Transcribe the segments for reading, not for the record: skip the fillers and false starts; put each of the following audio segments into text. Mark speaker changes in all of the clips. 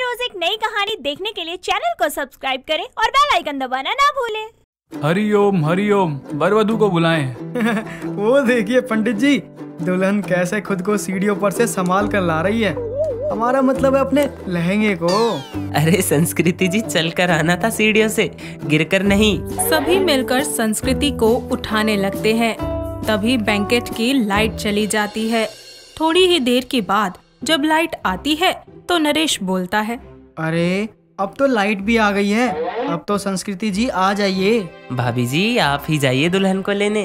Speaker 1: रोज एक नई कहानी देखने के लिए चैनल को सब्सक्राइब करें और बेल आइकन दबाना ना भूलें।
Speaker 2: हरिओम वर वधू को बुलाएं।
Speaker 3: वो देखिए पंडित जी, दुल्हन कैसे खुद को सीढ़ियों पर से संभाल कर ला रही है। हमारा मतलब है अपने लहंगे को।
Speaker 4: अरे संस्कृति जी, चल कर आना था सीढ़ियों से, गिरकर नहीं।
Speaker 5: सभी मिलकर संस्कृति को उठाने लगते हैं। तभी बैंकेट की लाइट चली जाती है। थोड़ी ही देर के बाद जब लाइट आती है तो नरेश बोलता है,
Speaker 3: अरे अब तो लाइट भी आ गई है, अब तो संस्कृति जी आ जाइए।
Speaker 4: भाभी जी आप ही जाइए दुल्हन को लेने।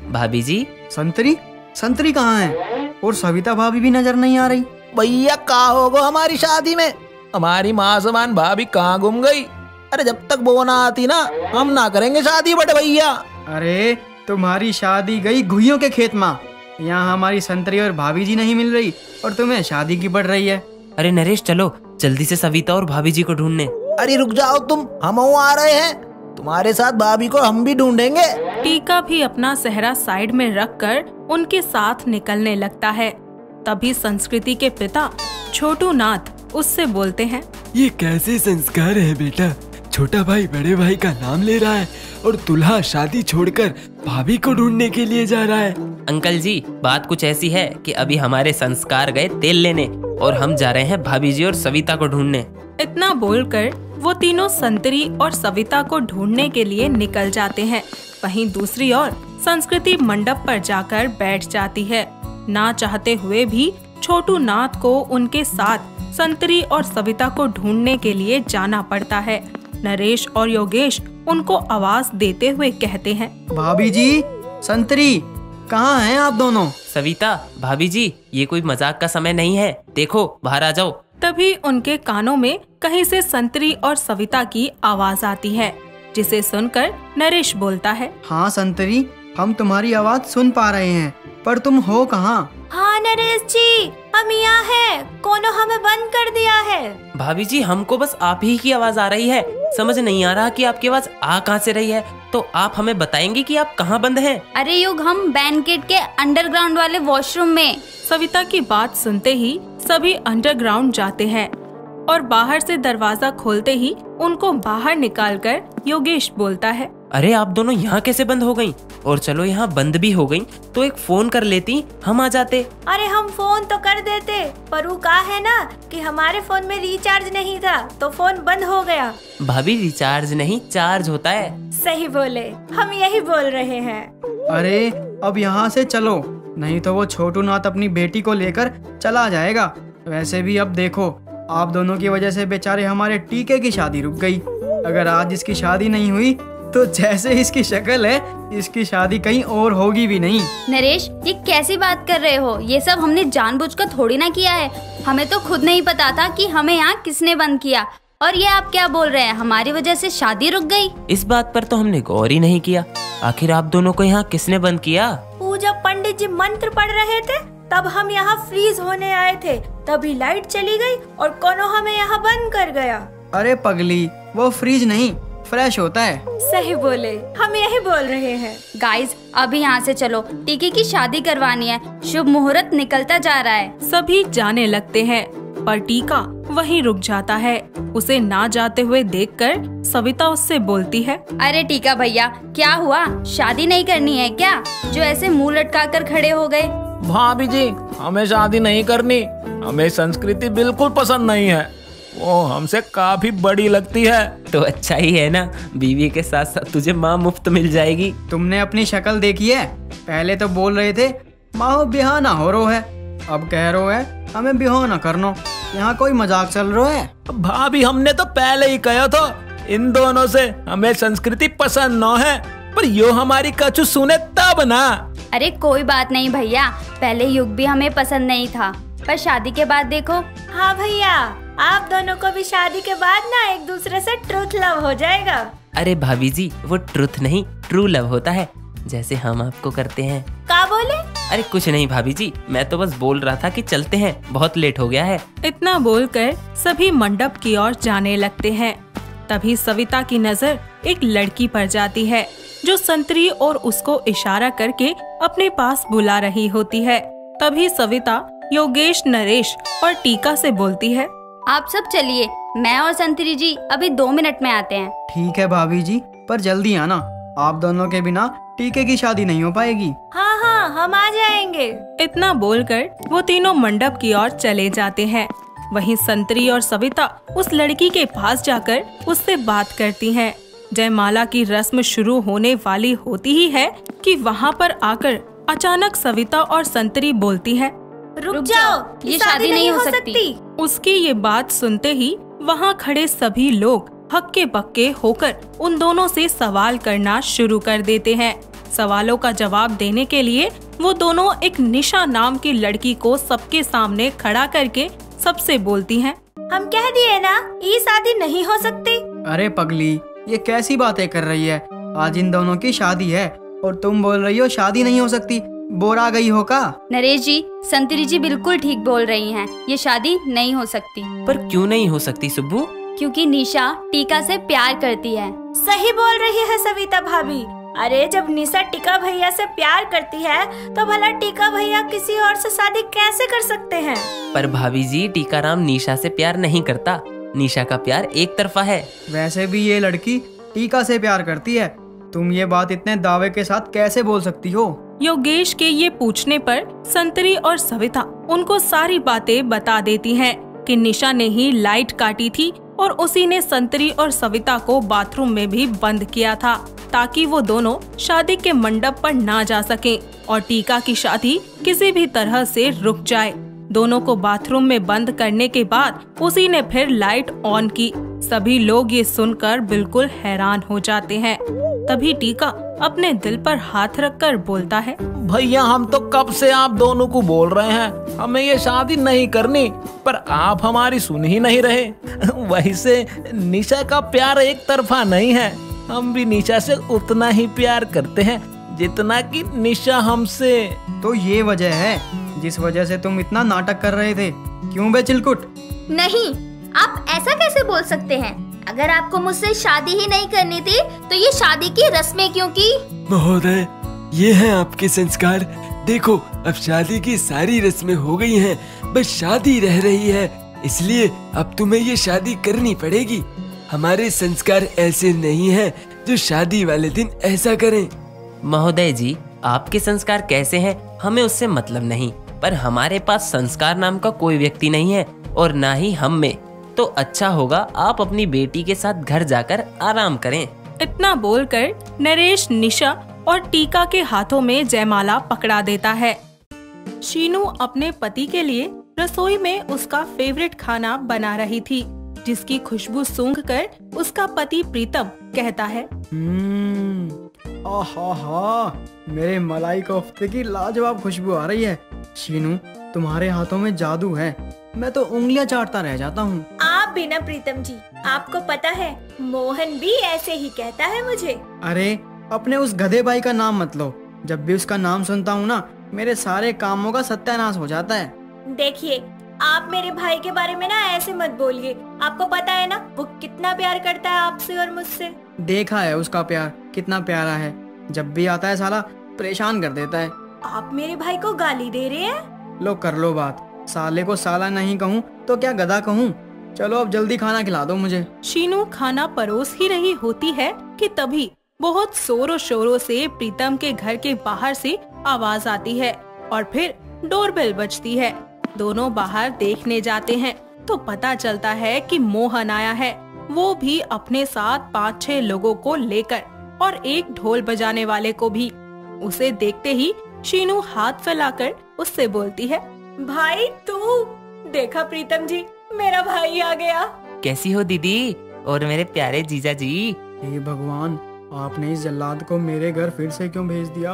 Speaker 4: भाभी जी
Speaker 3: संतरी कहाँ है? और सविता भाभी भी नजर नहीं आ रही।
Speaker 6: भैया कहाँ होगो हमारी शादी में? हमारी माँ समान भाभी कहाँ गुम गई? अरे जब तक वो ना आती ना, हम ना करेंगे शादी बड़े भैया।
Speaker 3: अरे तुम्हारी शादी गई घुइयों के खेत में। यहाँ हमारी संतरी और भाभी जी नहीं मिल रही और तुम्हें शादी की पड़ रही है।
Speaker 4: अरे नरेश चलो जल्दी से सविता और भाभी जी को ढूंढने।
Speaker 6: अरे रुक जाओ तुम, हम आ रहे हैं। तुम्हारे साथ भाभी को हम भी ढूंढेंगे।
Speaker 5: टीका भी अपना सेहरा साइड में रखकर उनके साथ निकलने लगता है। तभी संस्कृति के पिता छोटू नाथ उससे बोलते हैं,
Speaker 7: ये कैसे संस्कार है बेटा? छोटा भाई बड़े भाई का नाम ले रहा है और दूल्हा शादी छोड़कर भाभी को ढूंढने के लिए जा रहा है।
Speaker 4: अंकल जी बात कुछ ऐसी है कि अभी हमारे संस्कार गए तेल लेने और हम जा रहे हैं भाभी जी और सविता को ढूंढने।
Speaker 5: इतना बोलकर वो तीनों संतरी और सविता को ढूंढने के लिए निकल जाते हैं। वहीं दूसरी ओर संस्कृति मंडप पर जाकर बैठ जाती है। ना चाहते हुए भी छोटू नाथ को उनके साथ संतरी और सविता को ढूंढने के लिए जाना पड़ता है। नरेश और योगेश उनको आवाज देते हुए कहते हैं,
Speaker 3: भाभी जी, संतरी, कहाँ हैं आप दोनों?
Speaker 4: सविता, भाभी जी, ये कोई मजाक का समय नहीं है, देखो बाहर आ जाओ।
Speaker 5: तभी उनके कानों में कहीं से संतरी और सविता की आवाज आती है, जिसे सुनकर नरेश बोलता है,
Speaker 3: हाँ संतरी, हम तुम्हारी आवाज सुन पा रहे हैं, पर तुम हो कहाँ?
Speaker 1: हाँ नरेश जी, हम यहाँ हैं, कोनो हमें बंद कर दिया है।
Speaker 4: भाभी जी हमको बस आप ही की आवाज आ रही है, समझ नहीं आ रहा कि आपकी आवाज आ कहाँ से रही है, तो आप हमें बताएंगे कि आप कहाँ बंद हैं?
Speaker 8: अरे युग, हम बैंकेट के अंडरग्राउंड वाले वॉशरूम में।
Speaker 5: सविता की बात सुनते ही सभी अंडरग्राउंड जाते हैं और बाहर से दरवाजा खोलते ही उनको बाहर निकालकर योगेश बोलता है,
Speaker 4: अरे आप दोनों यहाँ कैसे बंद हो गईं? और चलो यहाँ बंद भी हो गईं तो एक फोन कर लेती, हम आ जाते।
Speaker 1: अरे हम फोन तो कर देते, पर वो कहा है ना कि हमारे फोन में रिचार्ज नहीं था तो फोन बंद हो गया।
Speaker 4: भाभी रिचार्ज नहीं चार्ज होता है।
Speaker 1: सही बोले, हम यही बोल रहे हैं।
Speaker 3: अरे अब यहाँ से चलो, नहीं तो वो छोटू नाथ अपनी बेटी को लेकर चला जाएगा। वैसे भी अब देखो, आप दोनों की वजह से बेचारे हमारे टीके की शादी रुक गई। अगर आज इसकी शादी नहीं हुई तो जैसे इसकी शक्ल है, इसकी शादी कहीं और होगी भी नहीं।
Speaker 8: नरेश, ये कैसी बात कर रहे हो? ये सब हमने जानबूझकर थोड़ी ना किया है। हमें तो खुद नहीं पता था कि हमें यहाँ किसने बंद किया। और ये आप क्या बोल रहे हैं, हमारी वजह से शादी रुक गई?
Speaker 4: इस बात पर तो हमने गौर ही नहीं किया। आखिर आप दोनों को यहाँ किसने बंद किया?
Speaker 1: वो जब पंडित जी मंत्र पढ़ रहे थे तब हम यहाँ फ्रीज होने आए थे, तभी लाइट चली गई और कोनो हमें यहाँ बंद कर गया।
Speaker 3: अरे पगली, वो फ्रीज नहीं फ्रेश होता है।
Speaker 1: सही बोले, हम यही बोल रहे हैं।
Speaker 8: गाइस, अभी यहाँ से चलो, टीके की शादी करवानी है, शुभ मुहूर्त निकलता जा रहा है।
Speaker 5: सभी जाने लगते हैं, पर टीका वहीं रुक जाता है। उसे ना जाते हुए देखकर सविता उससे बोलती है,
Speaker 8: अरे टीका भैया, क्या हुआ? शादी नहीं करनी है क्या, जो ऐसे मुंह लटका कर खड़े हो गए?
Speaker 6: भाभी जी, हमें शादी नहीं करनी। हमें संस्कृति बिल्कुल पसंद नहीं है, वो हमसे काफी बड़ी लगती है।
Speaker 4: तो अच्छा ही है ना, बीवी के साथ साथ तुझे माँ मुफ्त मिल जाएगी।
Speaker 3: तुमने अपनी शक्ल देखी है? पहले तो बोल रहे थे माँ बिहाना हो रो है, अब कह रो है हमें बिहाना करनो। यहाँ कोई मजाक चल रहा है?
Speaker 6: भाभी हमने तो पहले ही कहा था इन दोनों से हमें संस्कृति पसंद न है, पर यो हमारी कछु सुने तब ना।
Speaker 8: अरे कोई बात नहीं भैया, पहले युग भी हमें पसंद नहीं था, पर शादी के बाद देखो।
Speaker 1: हाँ भैया, आप दोनों को भी शादी के बाद ना एक दूसरे से ट्रूथ लव हो जाएगा।
Speaker 4: अरे भाभी जी, वो ट्रूथ नहीं ट्रू लव होता है, जैसे हम आपको करते हैं।
Speaker 1: क्या बोले?
Speaker 4: अरे कुछ नहीं भाभी जी, मैं तो बस बोल रहा था कि चलते हैं, बहुत लेट हो गया है।
Speaker 5: इतना बोलकर सभी मंडप की ओर जाने लगते हैं। तभी सविता की नजर एक लड़की पर जाती है, जो संतरी और उसको इशारा करके अपने पास बुला रही होती है। तभी सविता योगेश, नरेश और टीका से बोलती है,
Speaker 8: आप सब चलिए, मैं और संतरी जी अभी 2 मिनट में आते हैं।
Speaker 3: ठीक है भाभी जी, पर जल्दी आना। आप दोनों के बिना टीके की शादी नहीं हो पाएगी।
Speaker 1: हाँ हाँ, हम आ जाएंगे।
Speaker 5: इतना बोलकर वो तीनों मंडप की ओर चले जाते हैं। वहीं संतरी और सविता उस लड़की के पास जाकर उससे बात करती हैं। जयमाला की रस्म शुरू होने वाली होती ही है कि वहाँ पर आकर अचानक सविता और संतरी बोलती हैं,
Speaker 1: रुक जाओ,
Speaker 8: ये शादी नहीं हो सकती।
Speaker 5: उसकी ये बात सुनते ही वहाँ खड़े सभी लोग हक्के बक्के होकर उन दोनों से सवाल करना शुरू कर देते हैं। सवालों का जवाब देने के लिए वो दोनों एक निशा नाम की लड़की को सबके सामने खड़ा करके सबसे बोलती हैं,
Speaker 1: हम कह दिए ना, ये शादी नहीं हो सकती।
Speaker 3: अरे पगली, ये कैसी बातें कर रही है? आज इन दोनों की शादी है और तुम बोल रही हो शादी नहीं हो सकती। बोरा गई हो का?
Speaker 8: नरेश जी, संतरी जी बिल्कुल ठीक बोल रही हैं। ये शादी नहीं हो सकती।
Speaker 4: पर क्यों नहीं हो सकती सुब्बू?
Speaker 8: क्योंकि निशा टीका से प्यार करती है।
Speaker 1: सही बोल रही है सविता भाभी। अरे जब निशा टीका भैया से प्यार करती है तो भला टीका भैया किसी और से शादी कैसे कर सकते हैं?
Speaker 4: पर भाभी जी, टीकाराम निशा से प्यार नहीं करता। निशा का प्यार एक तरफा है।
Speaker 3: वैसे भी ये लड़की टीका से प्यार करती है। तुम ये बात इतने दावे के साथ कैसे बोल सकती हो?
Speaker 5: योगेश के ये पूछने पर संतरी और सविता उनको सारी बातें बता देती हैं कि निशा ने ही लाइट काटी थी और उसी ने संतरी और सविता को बाथरूम में भी बंद किया था ताकि वो दोनों शादी के मंडप पर ना जा सकें और टीका की शादी किसी भी तरह से रुक जाए। दोनों को बाथरूम में बंद करने के बाद उसी ने फिर लाइट ऑन की। सभी लोग ये सुनकर बिल्कुल हैरान हो जाते हैं। तभी टीका अपने दिल पर हाथ रखकर बोलता है,
Speaker 6: भैया हम तो कब से आप दोनों को बोल रहे हैं हमें ये शादी नहीं करनी, पर आप हमारी सुन ही नहीं रहे। वैसे निशा का प्यार एक तरफा नहीं है। हम भी निशा से उतना ही प्यार करते हैं जितना कि निशा हमसे।
Speaker 3: तो ये वजह है जिस वजह से तुम इतना नाटक कर रहे थे, क्यों बे चिलकुट?
Speaker 9: नहीं, आप ऐसा कैसे बोल सकते हैं? अगर आपको मुझसे शादी ही नहीं करनी थी तो ये शादी की रस्में क्यों की?
Speaker 7: महोदय, ये हैं आपके संस्कार। देखो, अब शादी की सारी रस्में हो गई हैं, बस शादी रह रही है। इसलिए अब तुम्हें ये शादी करनी पड़ेगी। हमारे संस्कार ऐसे नहीं हैं जो शादी वाले दिन ऐसा करें।
Speaker 4: महोदय जी, आपके संस्कार कैसे हैं हमें उससे मतलब नहीं, पर हमारे पास संस्कार नाम का कोई व्यक्ति नहीं है और ना ही हम में। तो अच्छा होगा आप अपनी बेटी के साथ घर जाकर आराम करें।
Speaker 5: इतना बोलकर नरेश निशा और टीका के हाथों में जयमाला पकड़ा देता है। शीनू अपने पति के लिए रसोई में उसका फेवरेट खाना बना रही थी, जिसकी खुशबू सूंघकर उसका पति प्रीतम कहता है,
Speaker 3: आहा, मेरे मलाई कोफ्ते की लाजवाब खुशबू आ रही है। शीनू, तुम्हारे हाथों में जादू है। मैं तो उंगलियां चाटता रह जाता हूँ।
Speaker 1: आप भी ना प्रीतम जी, आपको पता है मोहन भी ऐसे ही कहता है मुझे।
Speaker 3: अरे अपने उस गधे भाई का नाम मत लो। जब भी उसका नाम सुनता हूँ ना, मेरे सारे कामों का सत्यानाश हो जाता है।
Speaker 1: देखिए, आप मेरे भाई के बारे में ना ऐसे मत बोलिए। आपको पता है ना वो कितना प्यार करता है आपसे और मुझसे।
Speaker 3: देखा है उसका प्यार कितना प्यारा है। जब भी आता है साला परेशान कर देता है।
Speaker 1: आप मेरे भाई को गाली दे रहे हैं?
Speaker 3: लो कर लो बात। साले को साला नहीं कहूँ तो क्या गधा कहूँ। चलो अब जल्दी खाना खिला दो मुझे।
Speaker 5: शीनू खाना परोस ही रही होती है कि तभी बहुत जोरों शोरों से प्रीतम के घर के बाहर से आवाज आती है और फिर डोरबेल बजती है। दोनों बाहर देखने जाते हैं तो पता चलता है कि मोहन आया है, वो भी अपने साथ 5-6 लोगों को लेकर और एक ढोल बजाने वाले को भी। उसे देखते ही शीनू हाथ फैलाकर उससे बोलती है,
Speaker 1: भाई तू देखा प्रीतम जी, मेरा भाई आ गया।
Speaker 4: कैसी हो दीदी और मेरे प्यारे जीजा जी?
Speaker 3: हे भगवान, आपने इस जल्लाद को मेरे घर फिर से क्यों भेज दिया?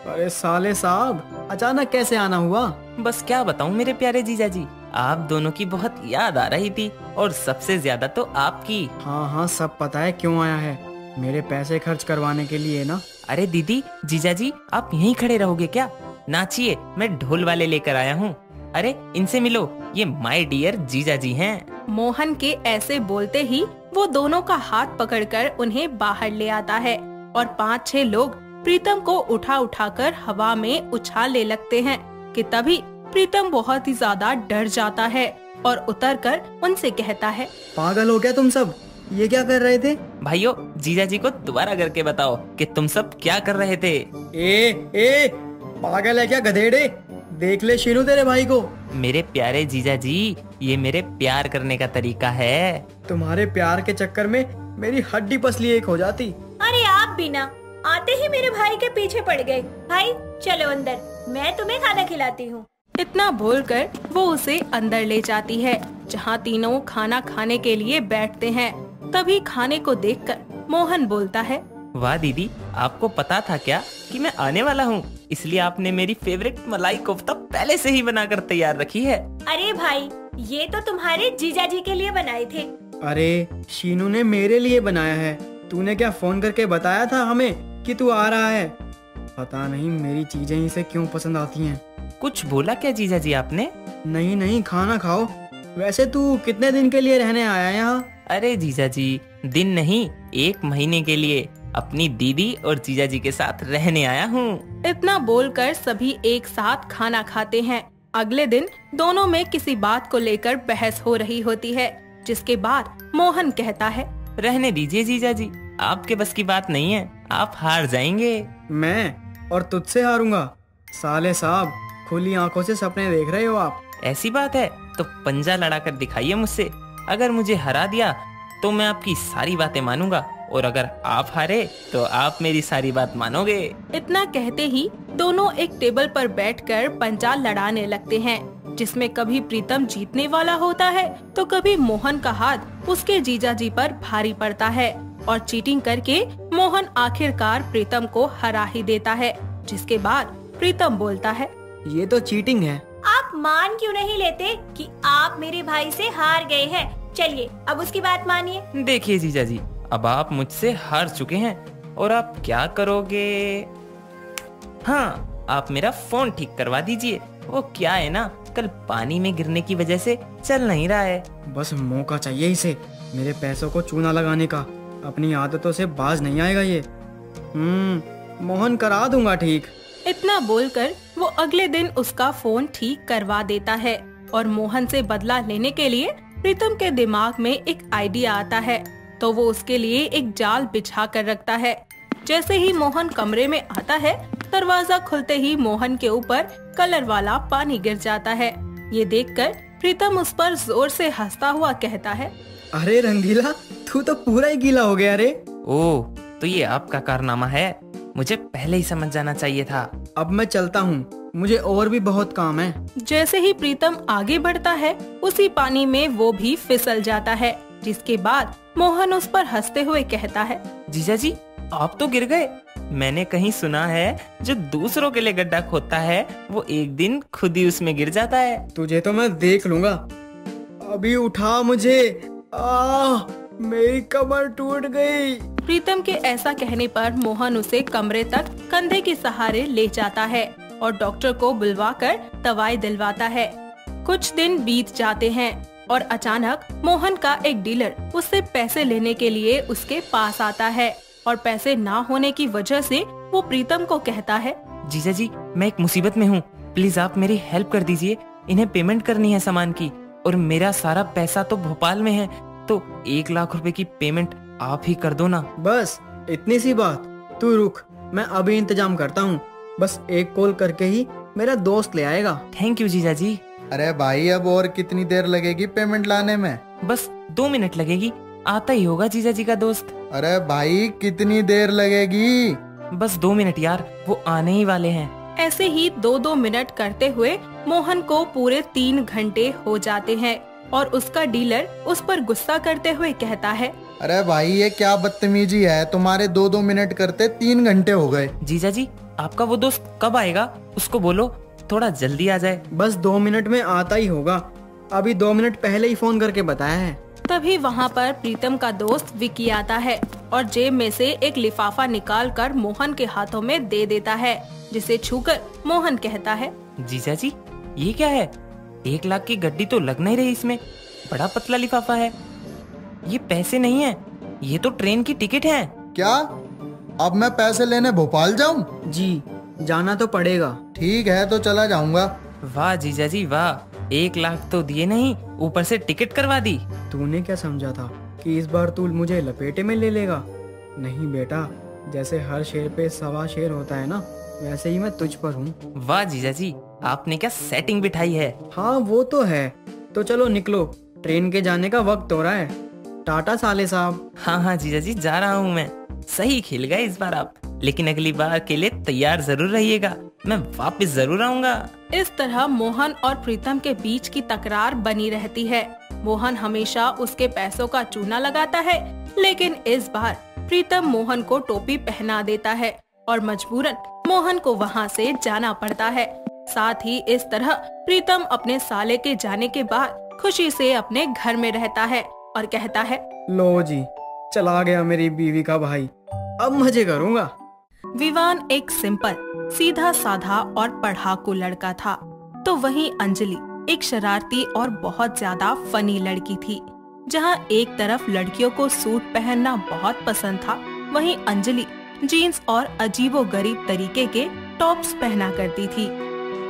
Speaker 3: अरे साले साहब, अचानक कैसे आना हुआ?
Speaker 4: बस क्या बताऊं मेरे प्यारे जीजा जी, आप दोनों की बहुत याद आ रही थी और सबसे ज्यादा तो आपकी।
Speaker 3: हाँ, सब पता है क्यों आया है। मेरे पैसे खर्च करवाने के लिए ना।
Speaker 4: अरे दीदी, जीजा जी आप यहीं खड़े रहोगे क्या? नाचिए, मैं ढोल वाले लेकर आया हूँ। अरे इनसे मिलो, ये माय डियर जीजा जी हैं।
Speaker 5: मोहन के ऐसे बोलते ही वो दोनों का हाथ पकड़कर उन्हें बाहर ले आता है और 5-6 लोग प्रीतम को उठाकर हवा में उछालने लगते हैं कि तभी प्रीतम बहुत ही ज्यादा डर जाता है। और उतरकर उनसे कहता है,
Speaker 3: पागल हो क्या तुम सब? ये क्या कर रहे थे?
Speaker 4: भाइयों, जीजा जी को दोबारा करके बताओ कि तुम सब क्या कर रहे थे।
Speaker 3: ए पागल है क्या गधेड़े? देख ले शीनू तेरे भाई को।
Speaker 4: मेरे प्यारे जीजा जी, ये मेरे प्यार करने का तरीका है।
Speaker 3: तुम्हारे प्यार के चक्कर में मेरी हड्डी पसली एक हो जाती।
Speaker 1: अरे आप भी ना आते ही मेरे भाई के पीछे पड़ गए। भाई चलो अंदर, मैं तुम्हें खाना खिलाती हूँ।
Speaker 5: इतना बोलकर वो उसे अंदर ले जाती है, जहाँ तीनों खाना खाने के लिए बैठते हैं। तभी खाने को देखकर मोहन बोलता है,
Speaker 4: वाह दीदी, आपको पता था क्या कि मैं आने वाला हूँ? इसलिए आपने मेरी फेवरेट मलाई कोफ्ता पहले से ही बनाकर तैयार रखी है।
Speaker 1: अरे भाई, ये तो तुम्हारे जीजा जी के लिए बनाए थे।
Speaker 3: अरे शीनू ने मेरे लिए बनाया है। तूने क्या फोन करके बताया था हमें कि तू आ रहा है? पता नहीं मेरी चीजें इसे क्यों पसंद आती हैं।
Speaker 4: कुछ बोला क्या जीजा जी आपने?
Speaker 3: नहीं, खाना खाओ। वैसे तू कितने दिन के लिए रहने आया यहाँ?
Speaker 4: अरे जीजा जी, दिन नहीं, 1 महीने के लिए अपनी दीदी और जीजा जी के साथ रहने आया हूँ।
Speaker 5: इतना बोलकर सभी एक साथ खाना खाते हैं। अगले दिन दोनों में किसी बात को लेकर बहस हो रही होती है, जिसके बाद मोहन कहता है,
Speaker 4: रहने दीजिए जीजा जी, आपके बस की बात नहीं है, आप हार जाएंगे।
Speaker 3: मैं और तुझसे हारूंगा? साले साहब, खुली आंखों से सपने देख रहे हो आप।
Speaker 4: ऐसी बात है तो पंजा लड़ाकर दिखाइए मुझसे। अगर मुझे हरा दिया तो मैं आपकी सारी बातें मानूंगा, और अगर आप हारे तो आप मेरी सारी बात मानोगे।
Speaker 5: इतना कहते ही दोनों एक टेबल पर बैठकर पंजा लड़ाने लगते हैं, जिसमें कभी प्रीतम जीतने वाला होता है तो कभी मोहन का हाथ उसके जीजा जी पर भारी पड़ता है, और चीटिंग करके मोहन आखिरकार प्रीतम को हरा ही देता है। जिसके बाद प्रीतम बोलता है,
Speaker 3: ये तो चीटिंग है।
Speaker 1: आप मान क्यों नहीं लेते कि आप मेरे भाई से हार गए हैं? चलिए अब उसकी बात मानिए।
Speaker 4: देखिए जीजा जी, अब आप मुझसे हार चुके हैं और आप क्या करोगे? हाँ, आप मेरा फोन ठीक करवा दीजिए। वो क्या है ना, कल पानी में गिरने की वजह से चल नहीं रहा है।
Speaker 3: बस मौका चाहिए इसे मेरे पैसों को चूना लगाने का। अपनी आदतों से बाज नहीं आएगा ये। मोहन करा दूंगा ठीक।
Speaker 5: इतना बोलकर वो अगले दिन उसका फोन ठीक करवा देता है, और मोहन से बदला लेने के लिए प्रीतम के दिमाग में एक आइडिया आता है, तो वो उसके लिए एक जाल बिछा कर रखता है। जैसे ही मोहन कमरे में आता है, दरवाजा खुलते ही मोहन के ऊपर कलर वाला पानी गिर जाता है। ये देखकर प्रीतम उस पर जोर से हंसता हुआ कहता है,
Speaker 3: अरे रंगीला, तू तो पूरा ही गीला हो गया रे।
Speaker 4: ओह, तो ये आपका कारनामा है? मुझे पहले ही समझ जाना चाहिए था।
Speaker 3: अब मैं चलता हूँ, मुझे और भी बहुत काम है।
Speaker 5: जैसे ही प्रीतम आगे बढ़ता है, उसी पानी में वो भी फिसल जाता है। जिसके बाद मोहन उस पर हंसते हुए कहता है,
Speaker 4: जीजा जी, आप तो गिर गए। मैंने कहीं सुना है जो दूसरों के लिए गड्ढा खोदता है वो एक दिन खुद ही उसमें गिर जाता है।
Speaker 3: तुझे तो मैं देख लूंगा। अभी उठा मुझे। मेरी कमर टूट गई।
Speaker 5: प्रीतम के ऐसा कहने पर मोहन उसे कमरे तक कंधे के सहारे ले जाता है और डॉक्टर को बुलवाकर दवाई दिलवाता है। कुछ दिन बीत जाते हैं और अचानक मोहन का एक डीलर उससे पैसे लेने के लिए उसके पास आता है, और पैसे ना होने की वजह से वो प्रीतम को कहता है,
Speaker 4: जीजा जी, मैं एक मुसीबत में हूँ, प्लीज आप मेरी हेल्प कर दीजिए। इन्हें पेमेंट करनी है सामान की, और मेरा सारा पैसा तो भोपाल में है, तो 1 लाख रुपए की पेमेंट आप ही कर दो ना।
Speaker 3: बस इतनी सी बात? तू रुक, मैं अभी इंतजाम करता हूँ। बस एक कॉल करके ही मेरा दोस्त ले आएगा।
Speaker 4: थैंक यू जीजा जी।
Speaker 10: अरे भाई, अब और कितनी देर लगेगी पेमेंट लाने में?
Speaker 4: बस 2 मिनट लगेगी, आता ही होगा जीजा जी का दोस्त।
Speaker 10: अरे भाई, कितनी देर लगेगी?
Speaker 4: बस 2 मिनट यार, वो आने ही वाले हैं।
Speaker 5: ऐसे ही 2-2 मिनट करते हुए मोहन को पूरे 3 घंटे हो जाते हैं, और उसका डीलर उस पर गुस्सा करते हुए कहता है,
Speaker 10: अरे भाई, ये क्या बदतमीजी है? तुम्हारे 2-2 मिनट करते 3 घंटे हो गए।
Speaker 4: जीजा जी, आपका वो दोस्त कब आएगा? उसको बोलो थोड़ा जल्दी आ जाए।
Speaker 3: बस 2 मिनट में आता ही होगा। अभी 2 मिनट पहले ही फोन करके बताया है।
Speaker 5: तभी वहाँ पर प्रीतम का दोस्त विकी आता है और जेब में से एक लिफाफा निकालकर मोहन के हाथों में दे देता है, जिसे छूकर मोहन कहता है,
Speaker 4: जीजा जी, ये क्या है? 1 लाख की गड्डी तो लग नहीं रही इसमें, बड़ा पतला लिफाफा है। ये पैसे नहीं है, ये तो ट्रेन की टिकट है।
Speaker 10: क्या? अब मैं पैसे लेने भोपाल जाऊं?
Speaker 3: जी, जाना तो पड़ेगा।
Speaker 10: ठीक है, तो चला जाऊंगा।
Speaker 4: वाह जीजा जी वाह, 1 लाख तो दिए नहीं, ऊपर से टिकट करवा दी।
Speaker 3: तूने क्या समझा था कि इस बार तू मुझे लपेटे में ले लेगा? नहीं बेटा, जैसे हर शेर पे सवा शेर होता है ना, वैसे ही मैं तुझ पर हूँ।
Speaker 4: वाह जीजा जी, आपने क्या सेटिंग बिठाई है।
Speaker 3: हाँ वो तो है। तो चलो निकलो, ट्रेन के जाने का वक्त हो रहा है। टाटा साले साहब।
Speaker 4: हाँ हाँ जीजा जी, जा रहा हूँ मैं। सही खेल गए इस बार आप, लेकिन अगली बार के लिए तैयार जरूर रहिएगा, मैं वापस जरूर आऊंगा।
Speaker 5: इस तरह मोहन और प्रीतम के बीच की तकरार बनी रहती है। मोहन हमेशा उसके पैसों का चूना लगाता है, लेकिन इस बार प्रीतम मोहन को टोपी पहना देता है और मजबूरन मोहन को वहाँ से जाना पड़ता है। साथ ही इस तरह प्रीतम अपने साले के जाने के बाद खुशी से अपने घर में रहता है और कहता है,
Speaker 3: लो जी, चला गया मेरी बीवी का भाई, अब मजे करूँगा।
Speaker 5: विवान एक सिंपल, सीधा साधा और पढ़ाकू लड़का था, तो वहीं अंजलि एक शरारती और बहुत ज्यादा फनी लड़की थी। जहां एक तरफ लड़कियों को सूट पहनना बहुत पसंद था, वहीं अंजलि जीन्स और अजीबोगरीब तरीके के टॉप्स पहना करती थी।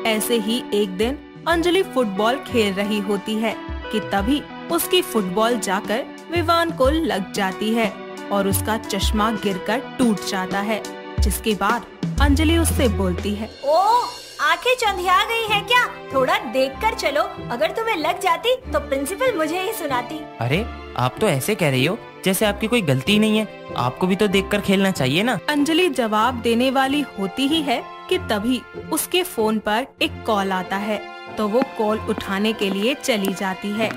Speaker 5: ऐसे ही एक दिन अंजलि फुटबॉल खेल रही होती है कि तभी उसकी फुटबॉल जाकर विवान को लग जाती है और उसका चश्मा गिरकर टूट जाता है, जिसके बाद अंजलि उससे बोलती है,
Speaker 1: ओ आंखें चंधिया गई हैं क्या? थोड़ा देखकर चलो, अगर तुम्हें लग जाती तो प्रिंसिपल मुझे ही सुनाती।
Speaker 4: अरे आप तो ऐसे कह रही हो जैसे आपकी कोई गलती नहीं है, आपको भी तो देखकर खेलना चाहिए ना।
Speaker 5: अंजलि जवाब देने वाली होती ही है कि तभी उसके फोन पर एक कॉल आता है, तो वो कॉल उठाने के लिए चली जाती है।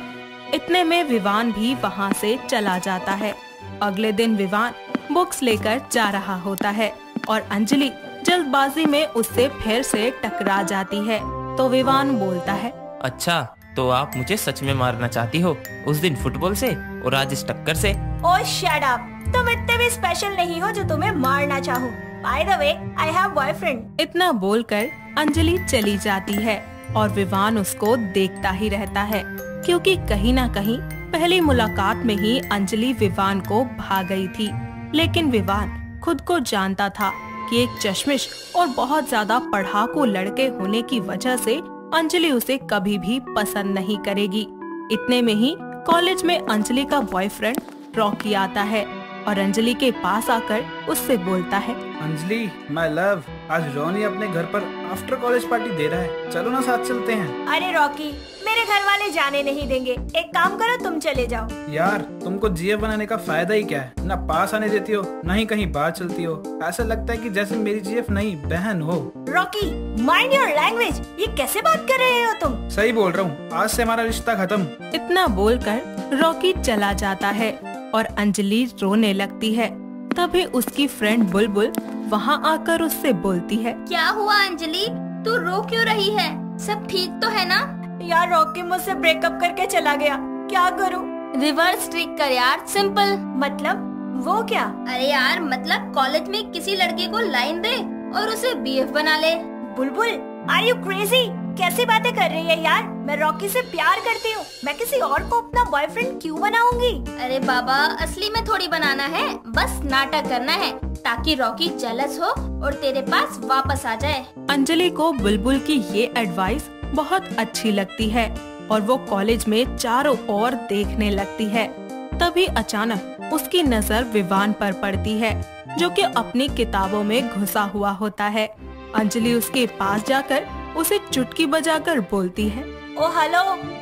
Speaker 5: इतने में विवान भी वहाँ से चला जाता है। अगले दिन विवान बुक्स लेकर जा रहा होता है और अंजलि जल्दबाजी में उससे फिर से टकरा जाती है, तो विवान बोलता है,
Speaker 4: अच्छा तो आप मुझे सच में मारना चाहती हो, उस दिन फुटबॉल से और आज इस टक्कर से।
Speaker 1: ओह शट अप, तुम इतने भी स्पेशल नहीं हो जो तुम्हें मारना चाहूँ। By the way, I have boyfriend.
Speaker 5: इतना बोलकर अंजलि चली जाती है और विवान उसको देखता ही रहता है, क्योंकि कहीं ना कहीं पहली मुलाकात में ही अंजलि विवान को भा गई थी। लेकिन विवान खुद को जानता था कि एक चश्मिश और बहुत ज्यादा पढ़ाकू लड़के होने की वजह से अंजलि उसे कभी भी पसंद नहीं करेगी। इतने में ही कॉलेज में अंजलि का बॉयफ्रेंड रॉकी आता है और अंजलि के पास आकर उससे बोलता है,
Speaker 11: अंजलि माय लव, आज रोनी अपने घर पर आफ्टर कॉलेज पार्टी दे रहा है, चलो ना साथ चलते हैं।
Speaker 1: अरे रॉकी, मेरे घर वाले जाने नहीं देंगे, एक काम करो तुम चले जाओ।
Speaker 11: यार तुमको जीएफ बनाने का फायदा ही क्या है, ना पास आने देती हो ना ही कहीं बाहर चलती हो, ऐसा लगता है कि जैसे मेरी जीएफ नहीं बहन हो।
Speaker 1: रॉकी माइंड योर लैंग्वेज, ये कैसे बात कर रहे हो तुम?
Speaker 11: सही बोल रहा हूँ, आज से हमारा रिश्ता खत्म।
Speaker 5: इतना बोलकर रॉकी चला जाता है और अंजलि रोने लगती है। तभी उसकी फ्रेंड बुलबुल वहाँ आकर उससे बोलती है,
Speaker 9: क्या हुआ अंजलि, तू रो क्यों रही है? सब ठीक तो है ना?
Speaker 1: यार रॉकी मुझसे ब्रेकअप करके चला गया, क्या करूँ?
Speaker 9: रिवर्स ट्रिक कर यार, सिंपल।
Speaker 1: मतलब वो क्या?
Speaker 9: अरे यार मतलब कॉलेज में किसी लड़के को लाइन दे और उसे बीएफ बना ले।
Speaker 1: बुलबुल आर यू क्रेजी? कैसी बातें कर रही है यार, मैं रॉकी से प्यार करती हूँ, मैं किसी और को अपना बॉयफ्रेंड क्यों बनाऊंगी?
Speaker 9: अरे बाबा, असली में थोड़ी बनाना है, बस नाटक करना है ताकि रॉकी जेलस हो और तेरे पास वापस आ जाए।
Speaker 5: अंजलि को बुलबुल की ये एडवाइस बहुत अच्छी लगती है और वो कॉलेज में चारों ओर देखने लगती है। तभी अचानक उसकी नजर विवान पर पड़ती है, जो कि अपनी किताबों में घुसा हुआ होता है। अंजलि उसके पास जाकर उसे चुटकी बजाकर बोलती है,
Speaker 1: ओ हेलो,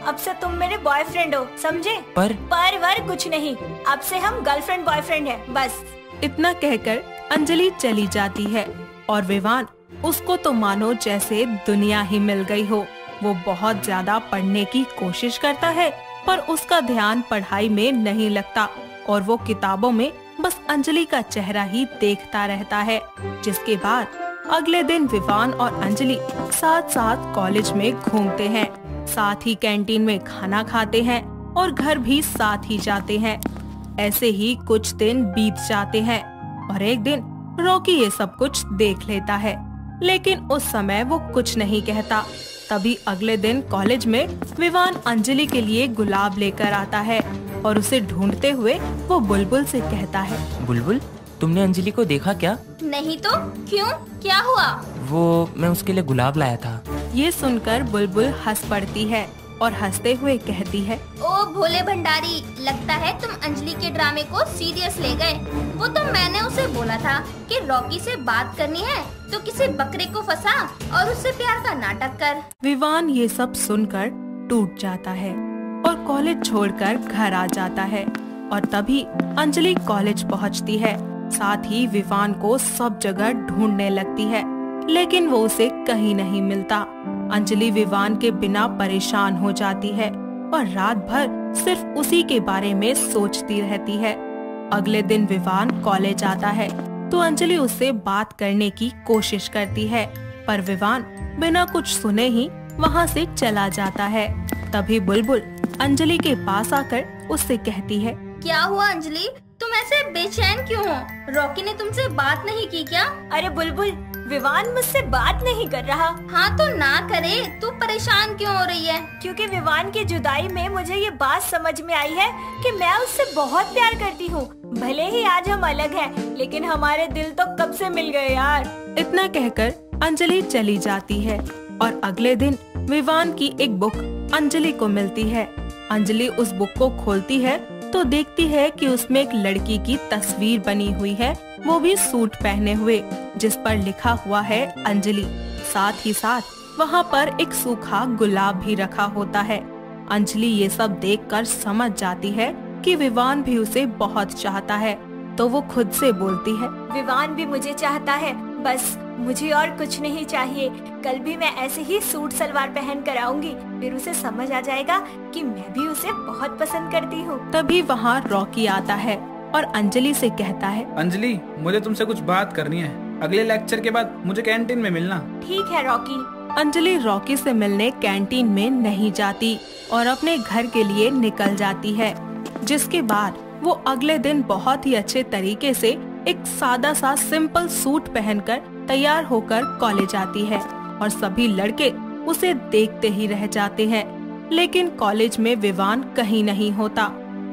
Speaker 1: अब से तुम मेरे बॉयफ्रेंड हो, समझे? पर वर कुछ नहीं, अब से हम गर्लफ्रेंड बॉयफ्रेंड हैं, बस।
Speaker 5: इतना कहकर अंजलि चली जाती है और विवान उसको तो मानो जैसे दुनिया ही मिल गई हो। वो बहुत ज्यादा पढ़ने की कोशिश करता है, पर उसका ध्यान पढ़ाई में नहीं लगता और वो किताबों में बस अंजलि का चेहरा ही देखता रहता है। जिसके बाद अगले दिन विवान और अंजलि साथ साथ कॉलेज में घूमते हैं, साथ ही कैंटीन में खाना खाते हैं और घर भी साथ ही जाते हैं। ऐसे ही कुछ दिन बीत जाते हैं और एक दिन रॉकी ये सब कुछ देख लेता है, लेकिन उस समय वो कुछ नहीं कहता। तभी अगले दिन कॉलेज में विवान अंजलि के लिए गुलाब लेकर आता है और उसे ढूंढते हुए वो बुलबुल से कहता है,
Speaker 4: बुलबुल तुमने अंजलि को देखा क्या?
Speaker 9: नहीं तो क्यों, क्या हुआ?
Speaker 4: वो मैं उसके लिए गुलाब लाया था।
Speaker 5: ये सुनकर बुलबुल हंस पड़ती है और हंसते हुए कहती है,
Speaker 9: ओ भोले भंडारी, लगता है तुम अंजलि के ड्रामे को सीरियस ले गए। वो तो मैंने उसे बोला था कि रॉकी से बात करनी है तो किसी बकरे को फंसा और उससे प्यार का नाटक कर।
Speaker 5: विवान ये सब सुनकर टूट जाता है और कॉलेज छोड़कर घर आ जाता है। और तभी अंजलि कॉलेज पहुंचती है। साथ ही विवान को सब जगह ढूंढने लगती है, लेकिन वो उसे कहीं नहीं मिलता। अंजलि विवान के बिना परेशान हो जाती है और रात भर सिर्फ उसी के बारे में सोचती रहती है। अगले दिन विवान कॉलेज आता है तो अंजलि उससे बात करने की कोशिश करती है, पर विवान बिना कुछ सुने ही वहाँ से चला जाता है। तभी बुलबुल अंजलि के पास आकर उससे कहती है,
Speaker 9: क्या हुआ अंजलि, तुम ऐसे बेचैन क्यों हो? रॉकी ने तुमसे बात नहीं की क्या?
Speaker 1: अरे बुलबुल, विवान मुझसे बात नहीं कर रहा।
Speaker 9: हाँ तो ना करे, तू परेशान क्यों हो रही है?
Speaker 1: क्योंकि विवान की जुदाई में मुझे ये बात समझ में आई है कि मैं उससे बहुत प्यार करती हूँ। भले ही आज हम अलग हैं, लेकिन हमारे दिल तो कब से मिल गए यार।
Speaker 5: इतना कहकर अंजलि चली जाती है और अगले दिन विवान की एक बुक अंजलि को मिलती है। अंजलि उस बुक को खोलती है तो देखती है कि उसमें एक लड़की की तस्वीर बनी हुई है, वो भी सूट पहने हुए, जिस पर लिखा हुआ है अंजलि। साथ ही साथ वहाँ पर एक सूखा गुलाब भी रखा होता है। अंजलि ये सब देखकर समझ जाती है कि विवान भी उसे बहुत चाहता है, तो वो खुद से बोलती है,
Speaker 1: विवान भी मुझे चाहता है, बस मुझे और कुछ नहीं चाहिए। कल भी मैं ऐसे ही सूट सलवार पहन कर आऊंगी, फिर उसे समझ आ जाएगा कि मैं भी उसे बहुत पसंद करती हूँ।
Speaker 5: तभी वहाँ रॉकी आता है और अंजलि से कहता है,
Speaker 11: अंजलि, मुझे तुमसे कुछ बात करनी है। अगले लेक्चर के बाद मुझे कैंटीन में मिलना।
Speaker 1: ठीक है रॉकी।
Speaker 5: अंजलि रॉकी से मिलने कैंटीन में नहीं जाती और अपने घर के लिए निकल जाती है, जिसके बाद वो अगले दिन बहुत ही अच्छे तरीके से एक सादा सा सिंपल सूट पहनकर तैयार होकर कॉलेज आती है और सभी लड़के उसे देखते ही रह जाते हैं। लेकिन कॉलेज में विवान कहीं नहीं होता।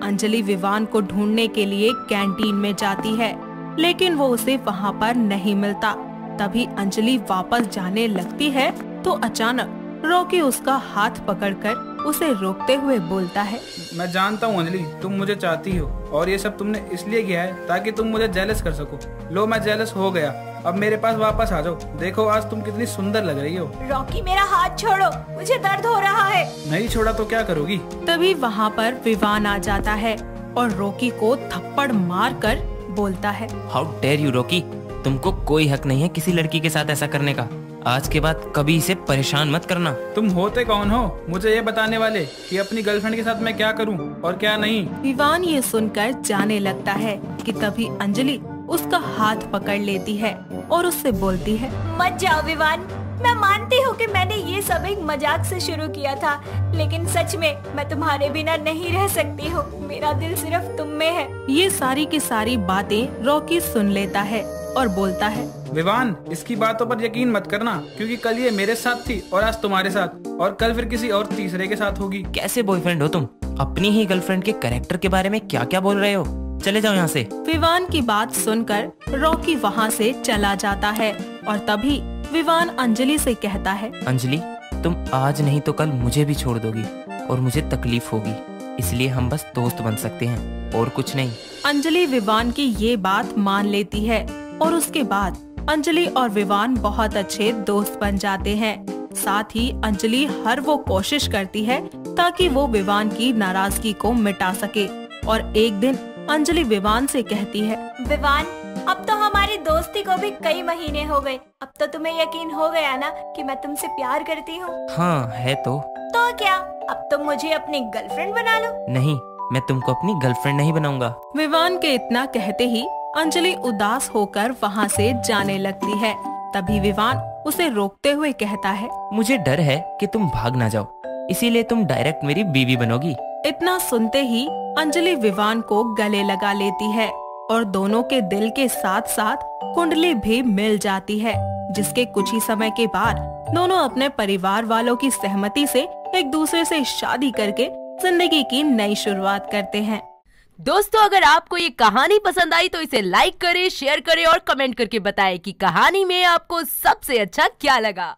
Speaker 5: अंजलि विवान को ढूंढने के लिए कैंटीन में जाती है, लेकिन वो उसे वहाँ पर नहीं मिलता। तभी अंजलि वापस जाने लगती है तो अचानक रॉकी उसका हाथ पकड़कर उसे रोकते हुए बोलता है,
Speaker 11: मैं जानता हूँ अंजलि, तुम मुझे चाहती हो और ये सब तुमने इसलिए किया है ताकि तुम मुझे जेलस कर सको। लो, मैं जेलस हो गया, अब मेरे पास वापस आ जाओ। देखो आज तुम कितनी सुंदर लग रही हो।
Speaker 1: रॉकी, मेरा हाथ छोड़ो, मुझे दर्द हो रहा है।
Speaker 11: नहीं छोड़ा तो क्या करोगी?
Speaker 5: तभी वहाँ पर विवान आ जाता है और रॉकी को थप्पड़ मार कर बोलता है,
Speaker 4: हाउ डेयर यू रॉकी, तुमको कोई हक नहीं है किसी लड़की के साथ ऐसा करने का। आज के बाद कभी इसे परेशान मत करना।
Speaker 11: तुम होते कौन हो मुझे ये बताने वाले कि अपनी गर्लफ्रेंड के साथ मैं क्या करूं और क्या नहीं?
Speaker 5: विवान ये सुनकर जाने लगता है कि तभी अंजलि उसका हाथ पकड़ लेती है और उससे बोलती है,
Speaker 1: मत जाओ विवान, मैं मानती हूँ कि मैंने ये सब एक मजाक से शुरू किया था, लेकिन सच में मैं तुम्हारे बिना नहीं रह सकती हूँ। मेरा दिल सिर्फ तुम में है।
Speaker 5: ये सारी की सारी बातें रॉकी सुन लेता है और बोलता है,
Speaker 11: विवान, इसकी बातों पर यकीन मत करना, क्योंकि कल ये मेरे साथ थी और आज तुम्हारे साथ, और कल फिर किसी और तीसरे के साथ होगी।
Speaker 4: कैसे बॉयफ्रेंड हो तुम? अपनी ही गर्लफ्रेंड के कैरेक्टर के बारे में क्या क्या बोल रहे हो? चले जाओ यहाँ से।
Speaker 5: विवान की बात सुनकर रॉकी वहाँ से चला जाता है और तभी विवान अंजलि से कहता है,
Speaker 4: अंजलि, तुम आज नहीं तो कल मुझे भी छोड़ दोगी और मुझे तकलीफ होगी, इसलिए हम बस दोस्त बन सकते हैं और कुछ नहीं।
Speaker 5: अंजलि विवान की ये बात मान लेती है और उसके बाद अंजलि और विवान बहुत अच्छे दोस्त बन जाते हैं। साथ ही अंजलि हर वो कोशिश करती है ताकि वो विवान की नाराजगी को मिटा सके। और एक दिन अंजलि विवान से कहती है,
Speaker 1: विवान, अब तो हमारी दोस्ती को भी कई महीने हो गए, अब तो तुम्हें यकीन हो गया ना कि मैं तुमसे प्यार करती हूँ?
Speaker 4: हाँ है तो
Speaker 1: क्या अब तुम मुझे अपनी गर्लफ्रेंड बना लो?
Speaker 4: नहीं, मैं तुमको अपनी गर्लफ्रेंड नहीं बनाऊंगा।
Speaker 5: विवान के इतना कहते ही अंजलि उदास होकर वहाँ से जाने लगती है। तभी विवान उसे रोकते हुए कहता है,
Speaker 4: मुझे डर है कि तुम भाग ना जाओ, इसीलिए तुम डायरेक्ट मेरी बीवी बनोगी।
Speaker 5: इतना सुनते ही अंजलि विवान को गले लगा लेती है और दोनों के दिल के साथ साथ कुंडली भी मिल जाती है, जिसके कुछ ही समय के बाद दोनों अपने परिवार वालों की सहमति से एक दूसरे से शादी करके जिंदगी की नई शुरुआत करते हैं।
Speaker 12: दोस्तों, अगर आपको ये कहानी पसंद आई तो इसे लाइक करें, शेयर करें और कमेंट करके बताएं कि कहानी में आपको सबसे अच्छा क्या लगा।